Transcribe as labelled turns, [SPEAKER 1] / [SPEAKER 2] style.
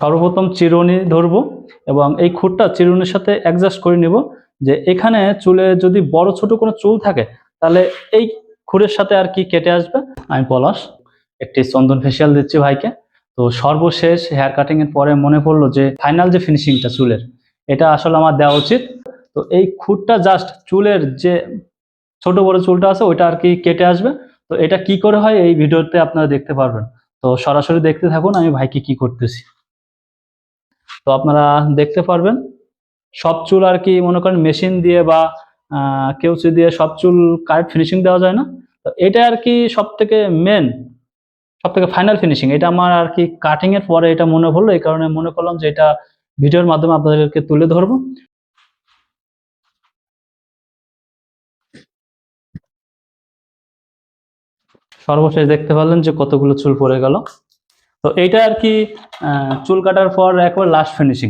[SPEAKER 1] সর্বপ্রথম চিরুনি ধরবো এবং এই খুঁটটা চিরুনির সাথে অ্যাডজাস্ট করে নিব, যে এখানে চুলে যদি বড় ছোট কোনো চুল থাকে তাহলে এই খুরের সাথে আর কি কেটে আসবে। আমি পলাশ একটি চন্দন ফেসিয়াল দিচ্ছি ভাইকে। তো সর্বশেষ হেয়ার কাটিং এর পরে মনে পড়লো যে ফাইনাল যে ফিনিশিংটা চুলের, এটা আসলে আমার দেওয়া উচিত। তো এই খুঁটটা জাস্ট চুলের যে ছোট বড় চুলটা আছে ওইটা আর কি কেটে আসবে। তো এটা কি করে হয় এই ভিডিওতে আপনারা দেখতে পারবেন। তো সরাসরি দেখতে থাকুন আমি ভাইকে কি করতেছি। তো আপনারা দেখতে পারবেন সব চুল আর কি মনে করেন মেশিন দিয়ে বা কেউচি দিয়ে সব চুল কারেক্ট ফিনিশিং দেওয়া যায় না। তো এটা আর কি সব থেকে মেন, সব থেকে ফাইনাল ফিনিশিং এটা আমার আর কি কাটিং এর পরে এটা মনে পড়লো, এই কারণে মনে করলাম যে এটা ভিডিওর মাধ্যমে আপনাদেরকে তুলে ধরবো। সর্বশেষ দেখতে পারলেন যে কতগুলো চুল পড়ে গেল। তো এইটা আর কি চুল কাটার পর একবার লাস্ট ফিনিশিং।